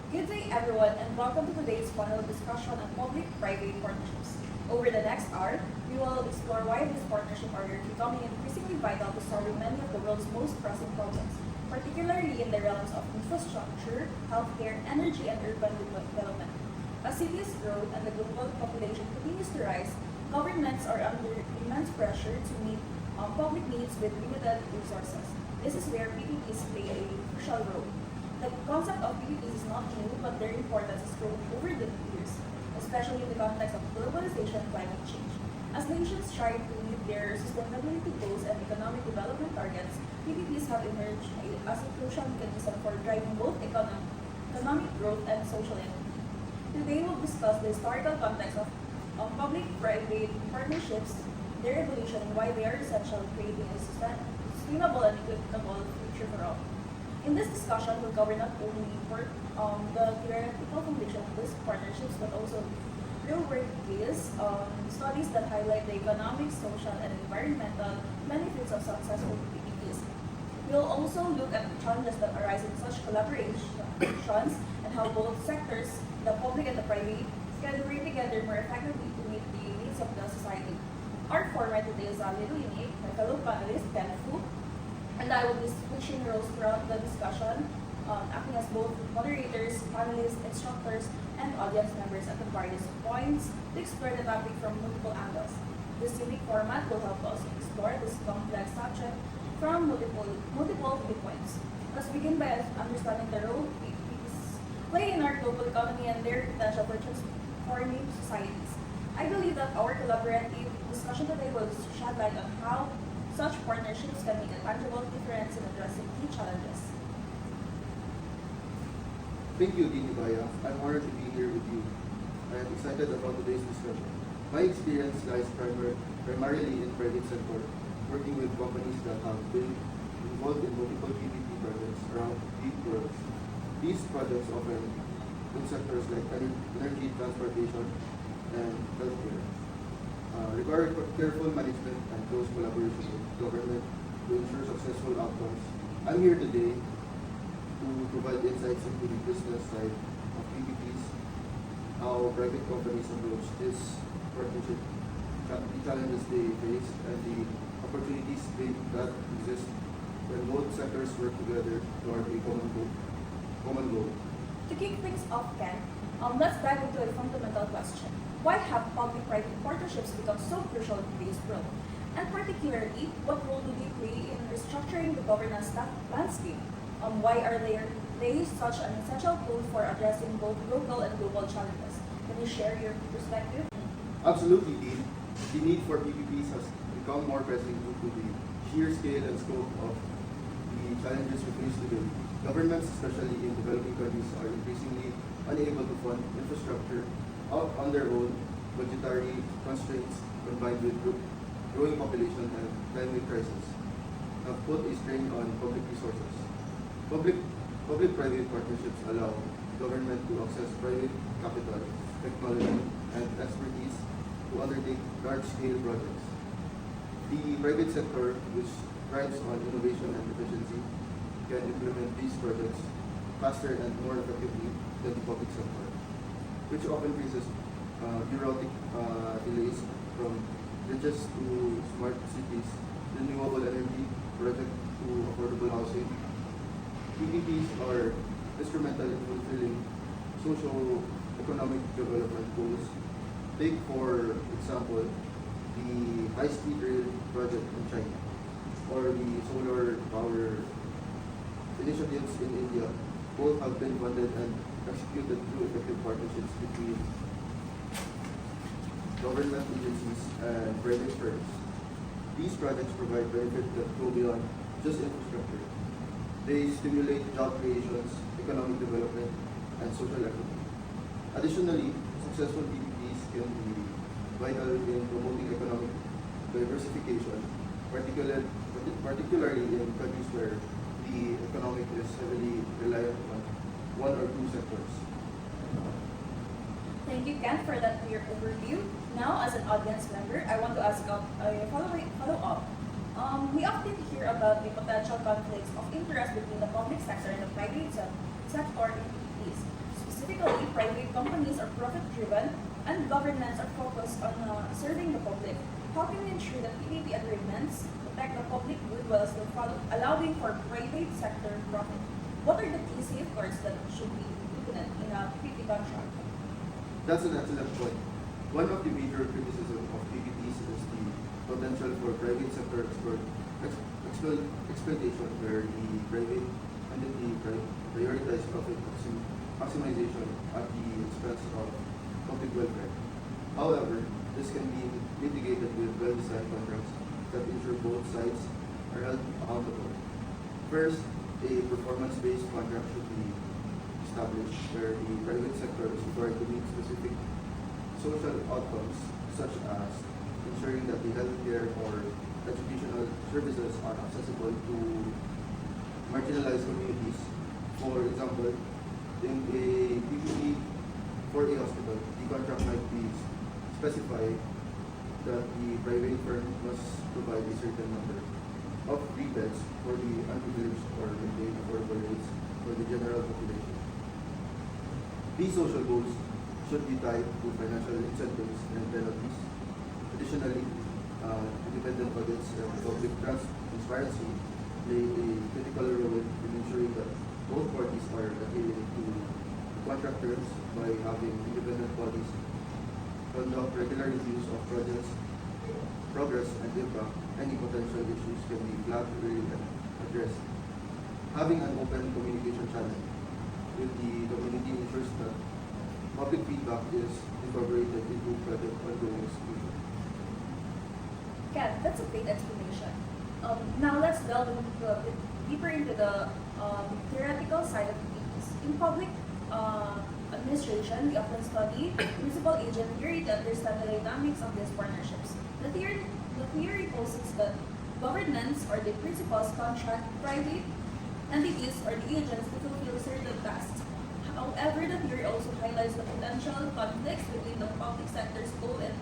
Good day, everyone, and welcome to today's panel discussion on public-private partnerships. Over the next hour, we will explore why these partnerships are becoming increasingly vital to solving many of the world's most pressing problems, particularly in the realms of infrastructure, healthcare, energy, and urban development. As cities grow and the global population continues to rise, governments are under immense pressure to meet public needs with limited resources. This is where PPPs play a crucial role. The concept of PPPs is not new, but their importance has grown over the years, especially in the context of globalization and climate change. As nations strive to meet their sustainability goals and economic development targets, PPPs have emerged as a crucial mechanism for driving both economic growth and social equity. Today, we'll discuss the historical context of public-private partnerships, their evolution, and why they are essential in creating a sustainable and equitable future for all. In this discussion, we'll cover not only the theoretical foundation of these partnerships, but also real-world case studies that highlight the economic, social, and environmental benefits of successful PPPs. We'll also look at the challenges that arise in such collaborations and how both sectors, the public and the private, can work together more effectively to meet the needs of the society. Our format today is a little unique. My fellow panelist, Kenneth Fu, and I will be switching roles throughout the discussion, acting as both moderators, panelists, instructors, and audience members at the various points to explore the topic from multiple angles. This unique format will help us explore this complex subject from multiple viewpoints. Let's begin by understanding the role PPPs play in our global economy and their potential for transforming societies. I believe that our collaborative discussion today will shed light on how such partnerships can make a tangible difference in addressing key challenges. Thank you, Dini Baya. I'm honored to be here with you. I am excited about today's discussion. My experience lies primarily in private sector, working with companies that have been involved in multiple PPP projects around the world. These projects often in sectors like energy, transportation, and healthcare. Require careful management and close collaboration with government to ensure successful outcomes. I'm here today to provide insights into the business side of PPPs, how private companies approach this partnership, the challenges they face, and the opportunities that exist when both sectors work together toward a common goal. To kick things off, Ken, let's dive into a fundamental question. Why have public-private partnerships become so crucial in today's world? And particularly, what role do they play in restructuring the governance landscape? Why are they such an essential tool for addressing both local and global challenges? Can you share your perspective? Absolutely, Dean. The need for PPPs has become more pressing due to the sheer scale and scope of the challenges we face today. Governments, especially in developing countries, are increasingly unable to fund infrastructure out on their own. Budgetary constraints combined with growing population and climate crisis have put a strain on public resources. Public-private partnerships allow government to access private capital, technology, and expertise to undertake large-scale projects. The private sector, which thrives on innovation and efficiency, can implement these projects faster and more effectively than the public sector, which often faces bureaucratic delays from bridges to smart cities, renewable energy project to affordable housing. PPPs are instrumental in fulfilling socio-economic development goals. Take, for example, the high-speed rail project in China or the solar power initiatives in India. Both have been funded and executed through effective partnerships between government agencies and private firms. These projects provide benefits that go beyond just infrastructure. They stimulate job creations, economic development, and social equity. Additionally, successful PPPs can be vital in promoting economic diversification, particularly in countries where the economic is heavily reliant on one or two sectors. Thank you, Ken, for that clear overview. Now, as an audience member, I want to ask a follow-up. We often hear about the potential conflicts of interest between the public sector and the private sector in PPPs, companies are profit-driven and governments are focused on serving the public. How can we ensure that PPP agreements protect the public good while still allowing for private sector profit? What are the key safeguards that should be implemented in a PPP contract? That's an excellent point. One of the major criticisms of PPPs is the potential for private sector exploitation where the private entity prioritize profit maximization at the expense of public welfare. However, this can be mitigated with well-designed contracts that ensure both sides are held accountable. First, a performance-based contract should be established where the private sector is required to meet specific social outcomes such as ensuring that the healthcare or educational services are accessible to marginalized communities. For example, in a PPP for a hospital, the contract might be specify that the private firm must provide a certain number of free beds for the unprivileged or maintain affordable rates for the general population. These social goals should be tied to financial incentives and penalties. Additionally, independent audits and public transparency play a critical role in ensuring that both parties are adhering to the contract terms by having independent bodies conduct regular reviews of projects, progress, and impact. Any potential issues can be flagged early and addressed. Having an open communication channel with the community ensures that public feedback is incorporated into project ongoing execution. Ken, that's a great explanation. Now let's delve a bit deeper into the theoretical side of PPPs. In public administration, we often study principal agent theory to understand the dynamics of these partnerships. The theory posits that governments or the principals contract private entities or the agents to fulfill certain tasks. However, the theory also highlights the potential conflicts between the public sector's goal and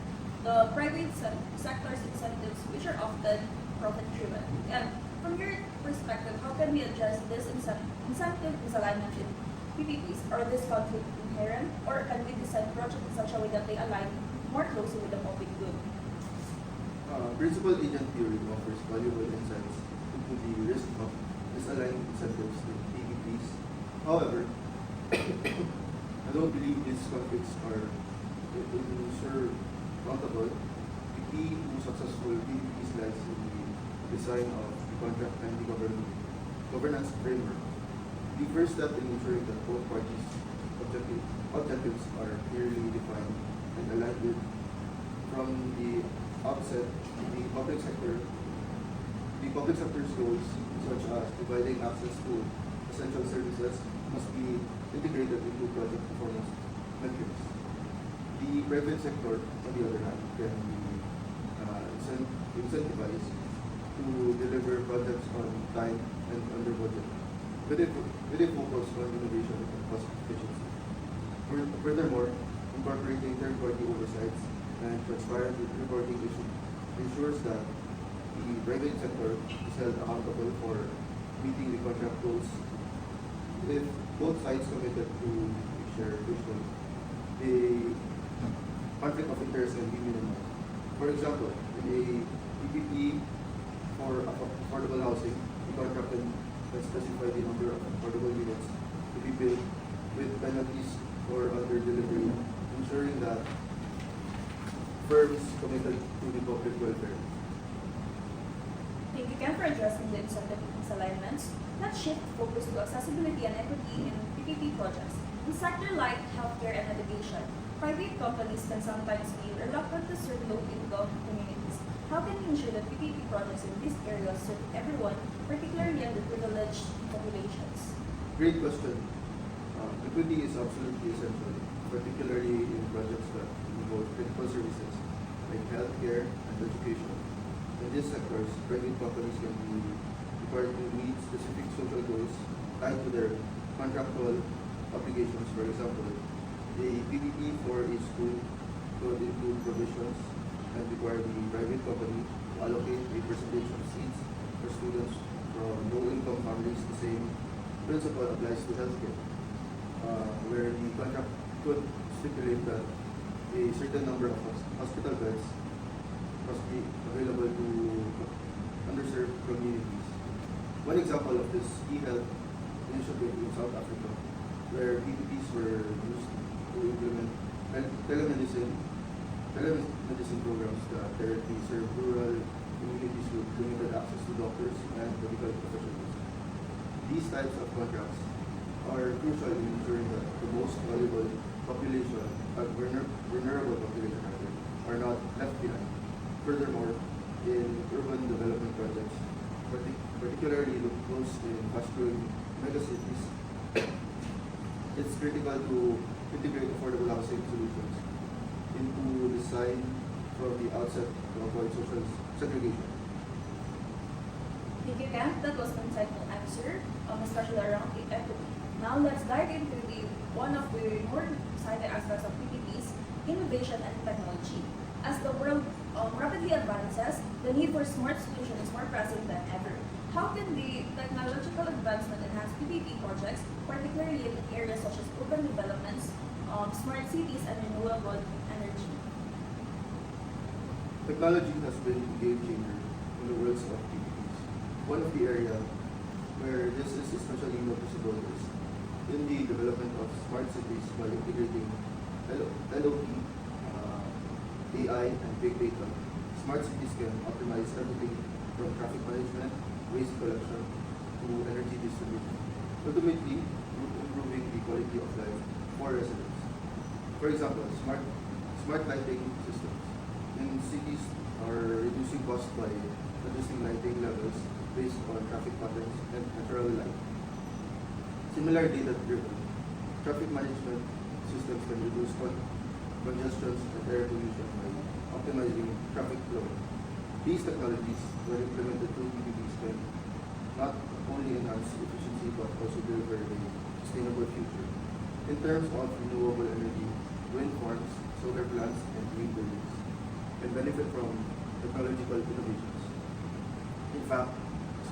the private sector's incentives, which are often profit-driven. And from your perspective, how can we address this incentive misalignment in PPPs? Are this conflict inherent, or can we design projects in such a way that they align more closely with the public good? Principal agent theory offers valuable insights into the risk of misaligned incentives in PPPs. However, I don't believe these conflicts are insurmountable. The key to successful PPPs lies in the design of the contract and the governance framework. The first step in ensuring that both parties' objectives are clearly defined and aligned with from the outset. The public sector's goals, such as providing access to essential services, must be integrated into project performance metrics. The private sector, on the other hand, can be incentivized to deliver projects on time and under budget, with a focus on innovation and cost efficiency. Furthermore, incorporating third-party oversights and transparent reporting ensures that the private sector is held accountable for meeting the contract goals. If both sides committed to a shared vision, the conflict of interest can be minimized. For example, in a PPP for affordable housing, the contract can specify the number of affordable units to be built with penalties for under delivery, ensuring that firms committed to the public welfare. Thank you, Ken, for addressing the incentive misalignments. Let's shift focus to accessibility and equity in PPP projects. In sector like healthcare and education, private companies can sometimes be reluctant to serve low-income communities. How can we ensure that PPP projects in these areas serve everyone, particularly underprivileged populations? Great question. Equity is absolutely essential, particularly in projects that involve critical services like healthcare and education. In these sectors, private companies can be required to meet specific social goals tied to their contractual obligations. For example, a PPP for a school could include provisions and require the private company to allocate a percentage of seats for students from low-income families. The same principle applies to healthcare, where the could stipulate that a certain number of hospital beds must be available to underserved communities. One example of this e-health initiative in South Africa, where PPPs were used to implement telemedicine programs that directly serve rural communities with limited access to doctors and medical professionals. These types of contracts are crucial in ensuring that the most valuable population, vulnerable population rather, are not left behind. Furthermore, in urban development projects, particularly those in fast-growing megacities, it's critical to integrate affordable housing solutions into design from the outset to avoid social segregation. Thank you, Ken. That was an insightful answer, especially around the equity. Now let's dive into one of the more exciting aspects of PPPs, innovation and technology. As the world rapidly advances, the need for smart solutions is more pressing than ever. How can the technological advancement enhance PPP projects, particularly in areas such as urban developments, smart cities, and renewable energy? Technology has been a game changer in the worlds of PPPs. One of the areas where this is especially noticeable is in the development of smart cities by integrating LOT, AI, and big data. Smart cities can optimize everything from traffic management, waste collection, to energy distribution, ultimately improving the quality of life for residents. For example, smart lighting systems in cities are reducing costs by adjusting lighting levels based on traffic patterns and natural light. Similar data-driven traffic management systems can reduce congestions and air pollution by optimizing traffic flow. These technologies, when implemented through PPPs, can not only enhance efficiency but also deliver a sustainable future. In terms of renewable energy, wind farms, solar plants, and green buildings can benefit from technological innovations. In fact,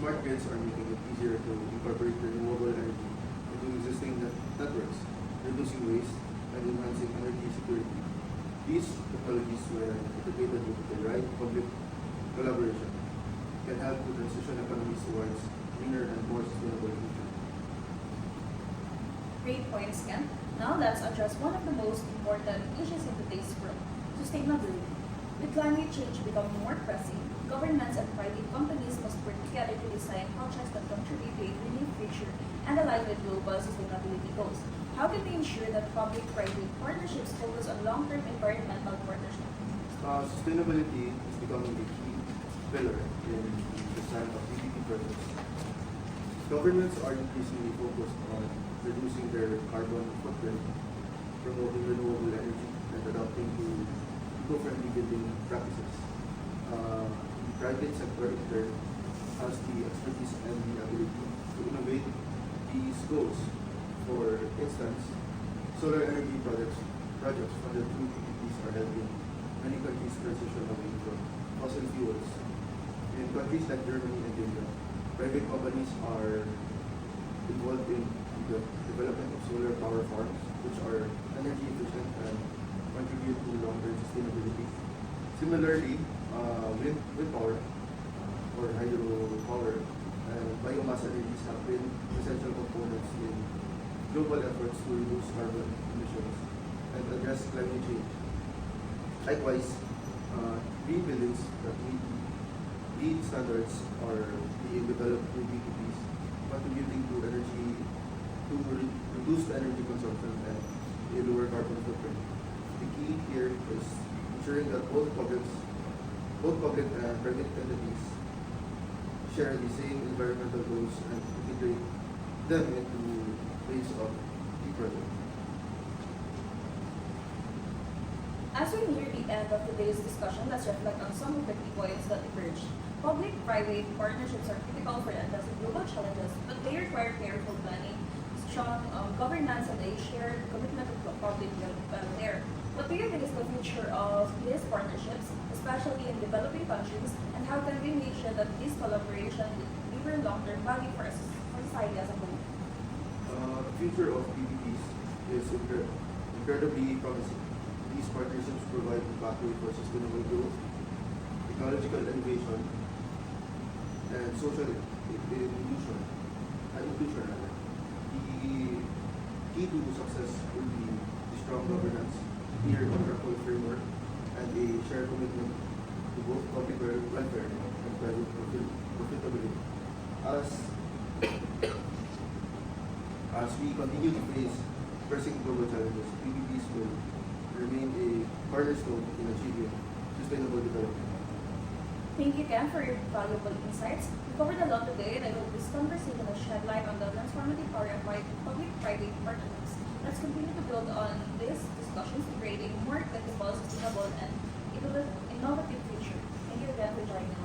smart grids are making it easier to incorporate renewable energy into existing networks, reducing waste and enhancing energy security. These technologies, when integrated with the right public collaboration, can help to transition economies towards cleaner and more sustainable future. Great points, Ken. Now let's address one of the most important issues in today's world, sustainability. With climate change becoming more pressing, governments and private companies must work together to design projects that contribute to a greener future and align with global sustainability goals. How can we ensure that public-private partnerships focus on long-term environmental partnerships? Sustainability is becoming a key pillar in the design of PPP projects. Governments are increasingly focused on reducing their carbon footprint, promoting renewable energy, and adopting to eco-friendly building practices. The private sector in turn has the expertise and the ability to innovate these goals. For instance, solar energy projects funded through PPPs are helping many countries transition away from fossil fuels. In countries like Germany and India, private companies are involved in the development of solar power farms, which are energy efficient and contribute to long-term sustainability. Similarly, wind power or hydropower and biomass energies have been essential components in global efforts to reduce carbon emissions and address climate change. Likewise, green buildings that meet LEED standards are being developed through PPPs, contributing to reduced energy consumption and a lower carbon footprint. The key here is ensuring that both public and private entities share the same environmental goals and integrate them into ways of the project. As we near the end of today's discussion, let's reflect on some of the key points that emerged. Public-private partnerships are critical for addressing global challenges, but they require careful planning, strong governance, and a shared commitment to public welfare. What do you think is the future of these partnerships, especially in developing countries, and how can we make sure that this collaboration deliver long-term value for society as a whole? The future of PPPs is incredibly promising. These partnerships provide the pathway for sustainable growth, technological innovation, and social inclusion. Inclusion rather. The key to success will be the strong governance, clear contractual framework, and a shared commitment to both public welfare and private profitability. As we continue to face pressing global challenges, PPPs will remain a cornerstone in achieving sustainable development. Thank you, Ken, for your valuable insights. We covered a lot today, and I hope this conversation has shed light on the transformative power of public-private partnerships. Let's continue to build on these discussions to create a more equitable, sustainable, and innovative future. Thank you again for joining us.